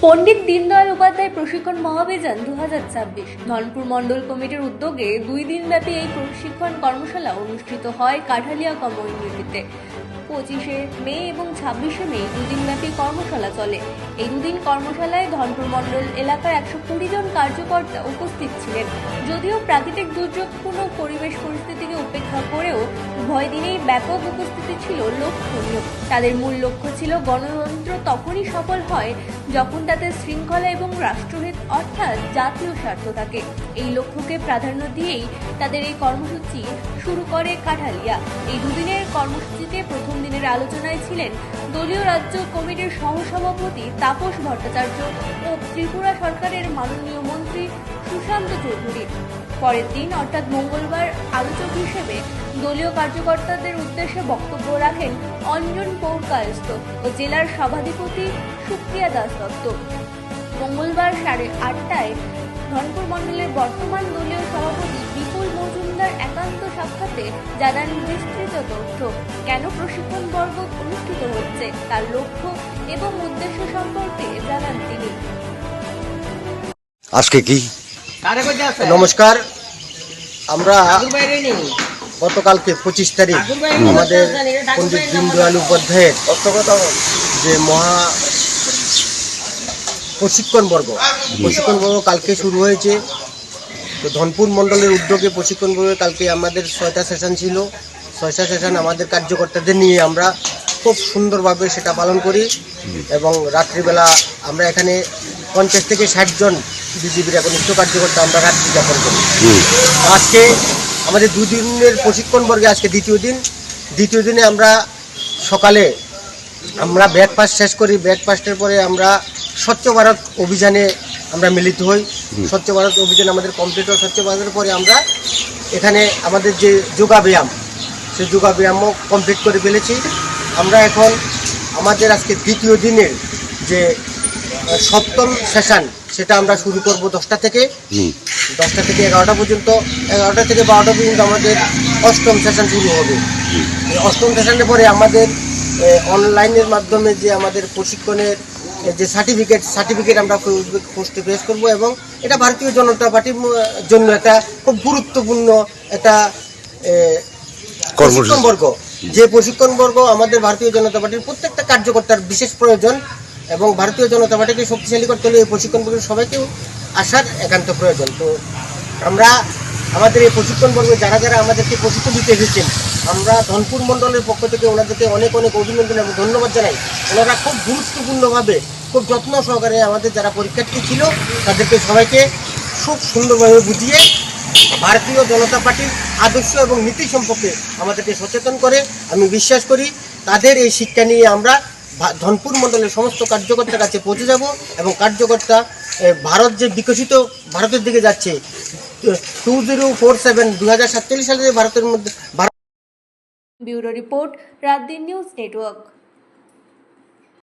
পণ্ডিত দীনদয়াল উপাধ্যায় প্রশিক্ষণ মহাভিযান 2026 ধনপুর মণ্ডল কমিটির উদ্যোগে 2 দিনব্যাপী এই প্রশিক্ষণ কর্মশালা অনুষ্ঠিত হয় কাঠালিয়া কমিউনিটিতে। 25শে মে এবং 26শে মে 2 দিনব্যাপী কর্মশালা চলে। এই 2 দিন কর্মশালায় ধনপুর মণ্ডল এলাকার 120 জন কার্যকর্তা উপস্থিত ছিলেন। যদিও প্রাকৃতিক দুর্যোগপূর্ণ পরিবেশ পরিস্থিতিকে উপেক্ষা করেও উভয় দিনেই ব্যাপক উপস্থিতি ছিল লক্ষণীয়। তাদের মূল লক্ষ্য ছিল গণতন্ত্র তখনই সফল হয় যখন তাতে শৃঙ্খলা এবং রাষ্ট্রহিত অর্থাৎ জাতীয় স্বার্থ থাকে। এই লক্ষ্যকে প্রাধান্য দিয়েই তাদের এই কর্মসূচি শুরু করে কাঠালিয়া। এই 2 দিনের কর্মসূচিতে প্রথম দিনের আলোচনায় ছিলেন দলীয় রাজ্য কমিটির সহসভাপতি তাপস ভট্টাচার্য ও ত্রিপুরা সরকারের মাননীয় মন্ত্রী সুশান্ত চৌধুরী। পরের দিন অর্থাৎ মঙ্গলবার আলোচক হিসেবে দলীয় কার্যকর্তাদের উদ্দেশ্যে বক্তব্য রাখেন অঞ্জন পৌরকায়স্থ ও জেলার সভাধিপতি সুপ্রিয়া দাস দত্ত। মঙ্গলবার 8:30টায় ধনপুর মণ্ডলের বর্তমান দলীয় সভাপতি বিপুল মজুমদার একান্ত সাক্ষাতে জানান বিস্তৃত তথ্য, কেন প্রশিক্ষণ পর্ব অনুষ্ঠিত হচ্ছে, তার লক্ষ্য এবং উদ্দেশ্য সম্পর্কে জানান তিনি। আজকে কি নমস্কার, আমরা গতকালকে 25 তারিখ আমাদের পণ্ডিত দীনদয়াল উপাধ্যায়ের যে মহা প্রশিক্ষণ বর্গ কালকে শুরু হয়েছে। তো ধনপুর মণ্ডলের উদ্যোগে প্রশিক্ষণ বর্গে কালকে আমাদের 6টা সেশন ছিল। 6টা সেশন আমাদের কার্যকর্তাদের নিয়ে আমরা খুব সুন্দরভাবে সেটা পালন করি এবং রাত্রিবেলা আমরা এখানে 50 থেকে 60 জন বিজেপির একনিষ্ঠ কার্যকর্তা আমরা রাত্রি যাপন করি। আজকে আমাদের 2 দিনের প্রশিক্ষণ বর্গে আজকে দ্বিতীয় দিনে আমরা সকালে আমরা ব্রেকফাস্ট শেষ করি। ব্রেকফাস্টের পরে আমরা স্বচ্ছ ভারত অভিযানে আমরা মিলিত হই। স্বচ্ছ ভারত অভিযান আমাদের কমপ্লিট হয়। স্বচ্ছ ভারতের পরে আমরা এখানে আমাদের যে যোগাব্যায়াম, সেই যোগাব্যায়ামও কমপ্লিট করে ফেলেছি। আমরা এখন আমাদের আজকে দ্বিতীয় দিনের যে 7ম সেশন সেটা আমরা শুরু করব 10টা থেকে 11টা পর্যন্ত। 11টা থেকে 12টা পর্যন্ত আমাদের 8ম সেশন শুরু হবে। 8ম সেশনের পরে আমাদের অনলাইনের মাধ্যমে যে আমাদের প্রশিক্ষণের যে সার্টিফিকেট আমরা পোস্টে পেশ করব এবং এটা ভারতীয় জনতা পার্টির জন্য একটা খুব গুরুত্বপূর্ণ একটা প্রশিক্ষণ বর্গ। যে প্রশিক্ষণ বর্গ আমাদের ভারতীয় জনতা পার্টির প্রত্যেকটা কার্যকর্তার বিশেষ প্রয়োজন এবং ভারতীয় জনতা পার্টিকে শক্তিশালী করতে হলে এই প্রশিক্ষণ বর্গের সবাইকেও আসার একান্ত প্রয়োজন। তো আমরা আমাদের এই প্রশিক্ষণ বর্গে যারা আমাদেরকে প্রশিক্ষণ দিতে এসেছেন, আমরা ধনপুর মণ্ডলের পক্ষ থেকে ওনাদেরকে অনেক অভিনন্দন এবং ধন্যবাদ জানাই। ওনারা খুব গুরুত্বপূর্ণভাবে খুব যত্ন সহকারে আমাদের যারা পরীক্ষার্থী ছিল তাদেরকে সবাইকে খুব সুন্দরভাবে বুঝিয়ে ভারতীয় জনতা পার্টির আদর্শ এবং নীতি সম্পর্কে আমাদেরকে সচেতন করে। আমি বিশ্বাস করি তাদের এই শিক্ষা নিয়ে আমরা ধনপুর মণ্ডলের সমস্ত কার্যকর্তার কাছে পৌঁছে যাব এবং কার্যকর্তা ভারত যে বিকশিত ভারতের দিকে যাচ্ছে 2047 সালে ভারতের মধ্যে। Bureau report, রাতদিন news network.